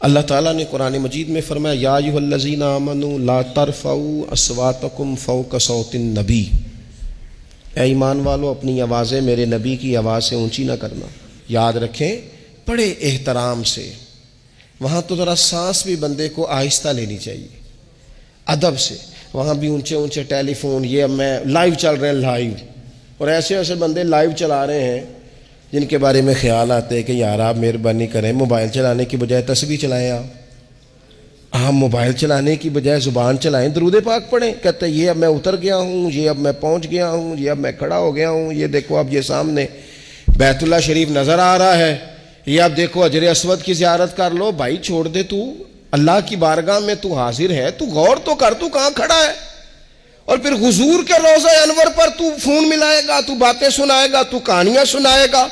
اللہ تعالیٰ نے قرآن مجید میں فرمایا یا ایھا الذین آمنوا لا ترفعوا اصواتکم فوق صوت النبی، اے ایمان والو اپنی آوازیں میرے نبی کی آواز سے اونچی نہ کرنا۔ یاد رکھیں بڑے احترام سے، وہاں تو ذرا سانس بھی بندے کو آہستہ لینی چاہیے، ادب سے۔ وہاں بھی اونچے اونچے ٹیلی فون، یہ اب میں لائیو چل رہے ہیں لائیو، اور ایسے ایسے بندے لائیو چلا رہے ہیں جن کے بارے میں خیال آتے ہیں کہ یار آپ مہربانی کریں موبائل چلانے کی بجائے تسبیح چلائیں، آپ موبائل چلانے کی بجائے زبان چلائیں، درود پاک پڑھیں۔ کہتے ہیں یہ اب میں اتر گیا ہوں، یہ اب میں پہنچ گیا ہوں، یہ اب میں کھڑا ہو گیا ہوں، یہ دیکھو اب یہ سامنے بیت اللہ شریف نظر آ رہا ہے، یہ اب دیکھو حجر اسود کی زیارت کر لو۔ بھائی چھوڑ دے، تو اللہ کی بارگاہ میں تو حاضر ہے، تو غور تو کر، تو کہاں کھڑا ہے؟ اور پھر حضور کے روضہ انور پر تو فون ملائے گا، تو باتیں سنائے گا، تو کہانیاں سنائے گا۔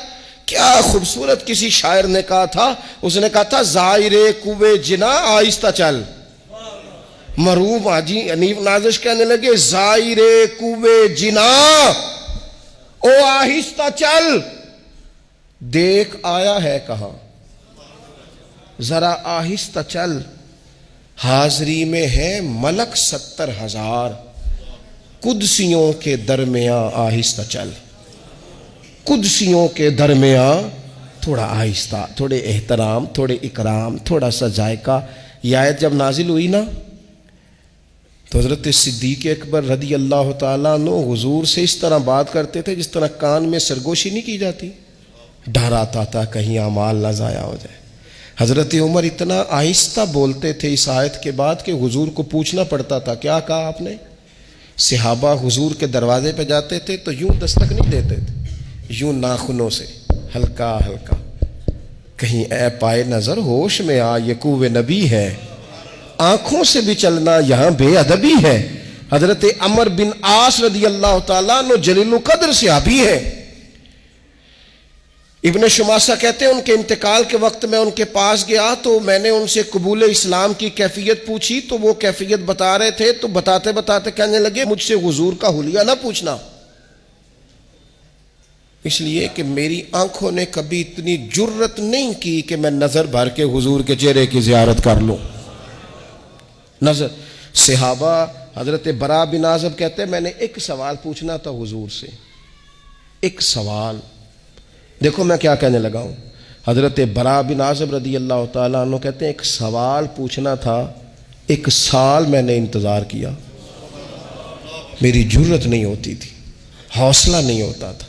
کیا خوبصورت کسی شاعر نے کہا تھا، اس نے کہا تھا زائر کوے جنا آہستہ چل۔ مرحوم حاجی حنیف نازش کہنے لگے زائر کوے جنا او آہستہ چل، دیکھ آیا ہے کہاں، ذرا آہستہ چل، حاضری میں ہے ملک 70,000، قدسیوں کے درمیان آہستہ چل، قدسیوں کے درمیان تھوڑا آہستہ، تھوڑے احترام، تھوڑے اکرام، تھوڑا سا ذائقہ۔ یہ آیت جب نازل ہوئی نا تو حضرت صدیق اکبر رضی اللہ تعالیٰ عنہ حضور سے اس طرح بات کرتے تھے جس طرح کان میں سرگوشی نہیں کی جاتی، ڈر آتا تھا کہیں اعمال نہ ضائع ہو جائے۔ حضرت عمر اتنا آہستہ بولتے تھے اس آیت کے بعد کہ حضور کو پوچھنا پڑتا تھا کیا کہا آپ نے؟ صحابہ حضور کے دروازے پہ جاتے تھے تو یوں دستک نہیں دیتے تھے، یوں ناخنوں سے ہلکا ہلکا، کہیں اے پائے نظر ہوش میں آ، یہ کوہ نبی ہے، آنکھوں سے بھی چلنا یہاں بے ادبی ہے۔ حضرت عمر بن عاص رضی اللہ تعالیٰ عنہ جلیل القدر صحابی ہے۔ ابن شماسہ کہتے ہیں ان کے انتقال کے وقت میں ان کے پاس گیا تو میں نے ان سے قبول اسلام کی کیفیت پوچھی، تو وہ کیفیت بتا رہے تھے، تو بتاتے بتاتے کہنے لگے مجھ سے حضور کا حلیہ نہ پوچھنا، اس لیے کہ میری آنکھوں نے کبھی اتنی جرت نہیں کی کہ میں نظر بھر کے حضور کے چہرے کی زیارت کر لوں۔ نظر صحابہ، حضرت برا بن عازب کہتے ہیں میں نے ایک سوال پوچھنا تھا حضور سے، ایک سوال، دیکھو میں کیا کہنے لگا ہوں۔ حضرت برا بن عازب رضی اللہ تعالیٰ عنہ کہتے ہیں ایک سوال پوچھنا تھا، 1 سال میں نے انتظار کیا، میری جرت نہیں ہوتی تھی، حوصلہ نہیں ہوتا تھا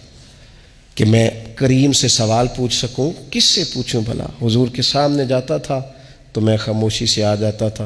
کہ میں کریم سے سوال پوچھ سکوں۔ کس سے پوچھوں بھلا؟ حضور کے سامنے جاتا تھا تو میں خاموشی سے آ جاتا تھا۔